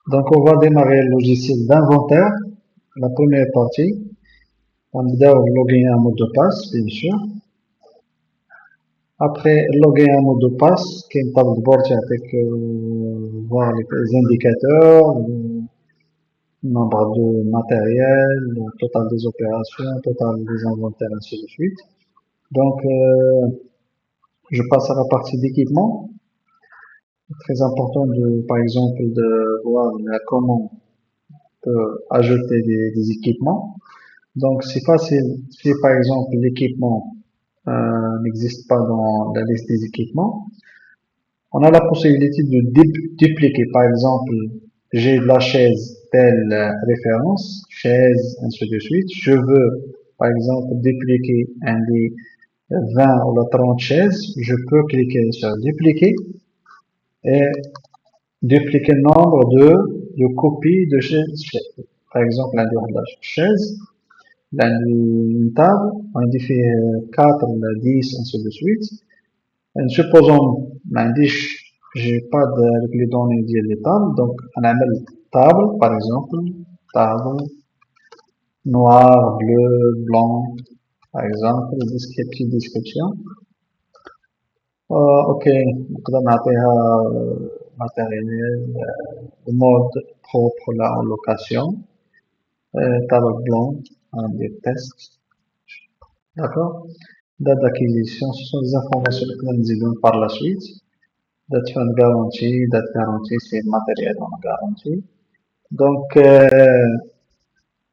Donc, on va démarrer le logiciel d'inventaire. La première partie, on va loguer un mot de passe, bien sûr. Après, loguer un mot de passe, qui est une table de bord avec voir les indicateurs, le nombre de matériel, le total des opérations, le total des inventaires, ainsi de suite. Donc, je passe à la partie d'équipement. Très important de, par exemple, de voir comment on peut ajouter des équipements. Donc, c'est facile. Si, par exemple, l'équipement n'existe pas dans la liste des équipements, on a la possibilité de dupliquer. Par exemple, j'ai de la chaise telle référence, chaise, ainsi de suite. Je veux, par exemple, dupliquer un des 20 ou la 30 chaises. Je peux cliquer sur dupliquer et dupliquer le nombre de copies de chaises. Par exemple, un de la chaise, une table, on dit fait 4, 10, ainsi de suite. Et supposons, j'ai pas de les données des tables, donc on a une table, par exemple, table, noir, bleu, blanc, par exemple, description. Ok, نقدر نعطيها matériel, mode propre là en location, table blanc, des tests, d'accord? Date d'acquisition, ce sont des informations que nous avons par la suite. Date fin de garantie, date garantie, c'est le matériel en garantie. Donc,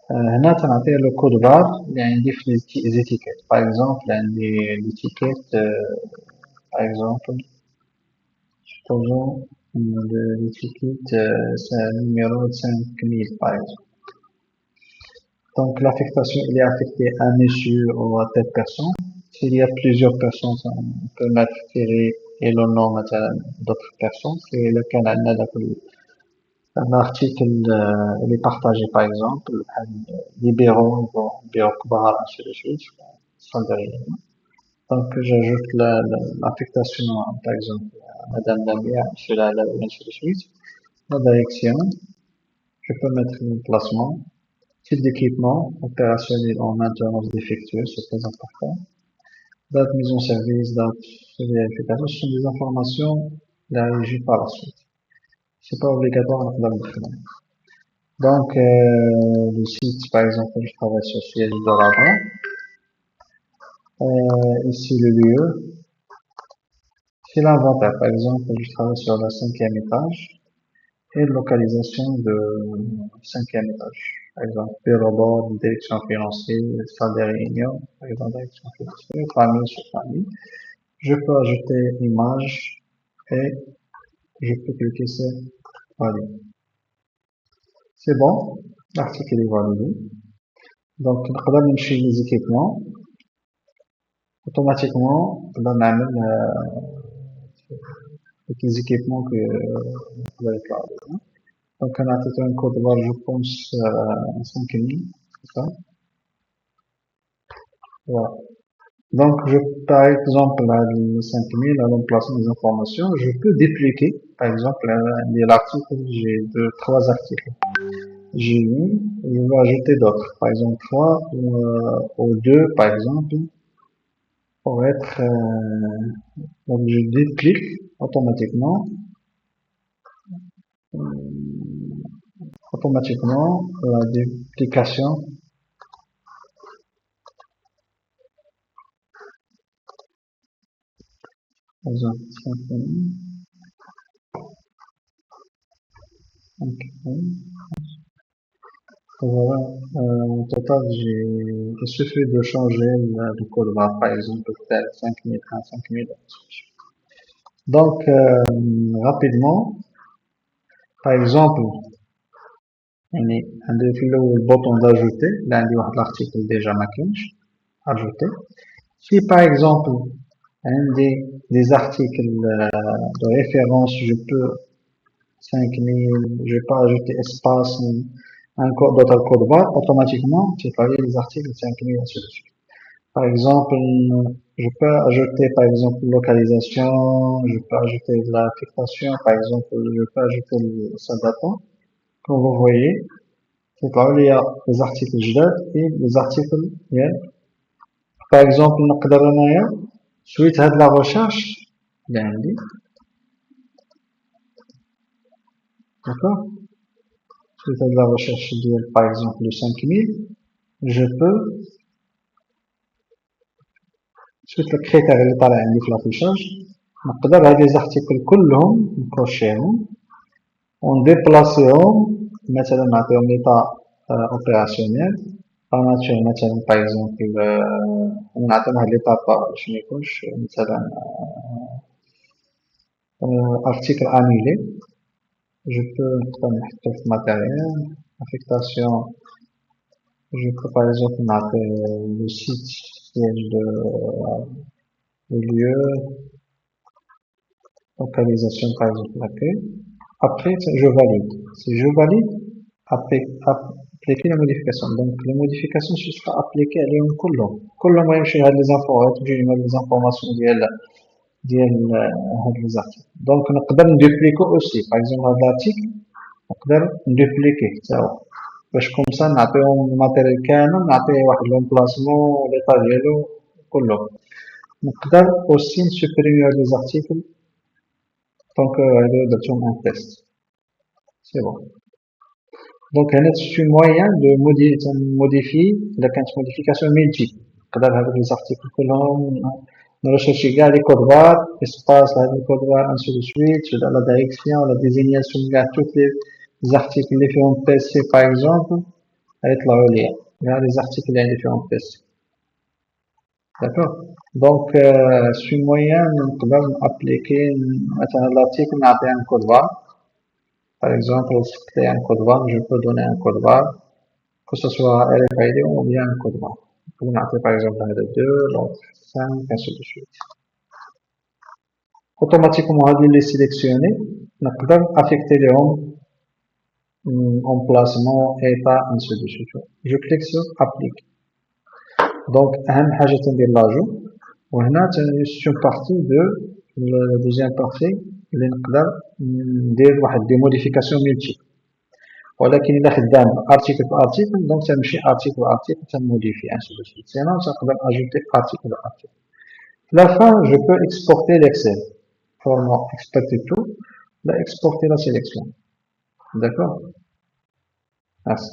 هنا تنعطيه le code barre اللي عندي في les étiquettes. Par exemple, عندي l'étiquette, par exemple, supposons l'étiquette, c'est un numéro de 5000, par exemple. Donc, l'affectation, il est affecté à monsieur ou à telle personne. S'il y a plusieurs personnes, on peut mettre tiré et le nom d'autres personnes. C'est le cas un article, il est partagé, par exemple, libéraux, bon, bureau Kbar, ainsi de suite, sans derrière. Donc, j'ajoute l'affectation, par exemple, à Madame Lamia, sur ainsi de suite. La direction, je peux mettre l'emplacement. Type d'équipement, opérationnel en maintenance défectueuse, c'est très important. Date mise en service, date de vérification, ce sont des informations la régie par la suite. C'est pas obligatoire dans le document. Donc, le site, par exemple, je travaille sur siège de Rabat. Ici, le lieu. C'est l'inventaire. Par exemple, je travaille sur le cinquième étage et localisation de cinquième étage. Par exemple, bureau bord, direction financière, salle de réunion, par exemple, direction financière, famille sur famille. Je peux ajouter image et je peux cliquer sur valider. C'est bon. L'article est validé. Donc, نقدر نمشي les équipements. Automatiquement, on va les équipements que vous avez parlé. Donc, on a tout un code barre, je pense, 5000, c'est ça? Voilà. Donc, par exemple, là, le 5000, à l'emplacement des informations, je peux dupliquer, par exemple, l'article, j'ai trois articles. J'ai mis, je vais ajouter d'autres. Par exemple, trois ou deux, par exemple, pour être, donc je duplique automatiquement la duplication. Par exemple, 5000, ok. Voilà, au total, il suffit de changer le code barre, par exemple, tel 5001, 5000. Donc, rapidement, par exemple, on a le bouton d'ajouter, là, il y a l'article déjà marqué, ajouter. Si, par exemple, des articles de référence, je peux 5000, je vais pas ajouter espace, un code, d'autres code barre, automatiquement, c'est pas les articles 5000, ainsi de suite. Par exemple, je peux ajouter, par exemple, localisation, je peux ajouter de l'affectation, par exemple, je peux ajouter le salle d'attente. Comme vous voyez, c'est là où il y a les articles جداد et les articles ديال par exemple نقدر انايا سويت هاد لا ريشيرش اللي عندي d'accord سويت هاد لا ريشيرش ديال par exemple le 5000 je peux سويت الكريتير اللي طالع عندي في لافيشاج نقدر هاد لي زارتيكل كلهم نكروشيهم ونديبلاسيهم مثلا نعطيهم ليطا اوبيراسيونيل مثلا باغ اكزومبل نعطيهم واحد ليطاب باش ميكونش مثلا ارتيكل انيلي جو بو نقدر نحطو في ماتيريال افيكتاسيون جو بو باغ اكزومبل نعطي لو سيت ديال لو lieu localisation par exemple l'accueil. Après, je valide. Si je valide, appliquer la modification. Donc, la modification ce sera appliquée à l'éon كلهم. كلهم يمشي هاد les infos, تجيني هاد les informations ديال هاد les articles. Donc, نقدر ندوبليكو aussi. Par exemple, هاد l'article نقدر ندوبليكيه حتى هو. باش كوم سا نعطيهم الماتيريال كامل نعطيه واحد لومبلاسمون ليطا ديالو كله. نقدر aussi نسوبريمي هاد les articles tant que درتهم un test. C'est bon. Donc, c'est un moyen de modifier la modification multiple. نقدر هذوك les articles كلهم نريشيرشي كاع les codes barres, espace هاد les codes barres, ainsi de suite, la direction, la désignation كاع tous les articles اللي فيهم PC par exemple غيطلعوا ليا كاع les articles اللي فيهم PC. D'accord. Donc, c'est un moyen نقدر نابليكي مثلا l'article نعطيه un code barre. Par exemple, si créer un code barre, je peux donner un code barre, que ce soit RFID ou bien un code barre. Vous mettez par exemple un de 2, l'autre 5, ainsi de suite. Automatiquement, on va les sélectionner, on peut affecter les hommes, emplacement, état, ainsi de suite. Je clique sur applique. Donc, un حاجة تندير l'ajout, وهنا c'est une partie de la deuxième partie اللي نقدر ندير واحد des modifications multiples. ولكن الا خدام ارتيكل بارتيكل دونك تنمشي ارتيكل بارتيكل تنموديفي انسي دو سويت سينون تنقدر اجوتي ارتيكل بارتيكل في لا فان جو بو اكسبورتي ليكسيل فورما اكسبورتي تو لا اكسبورتي لا سيليكسيون داكور. Merci.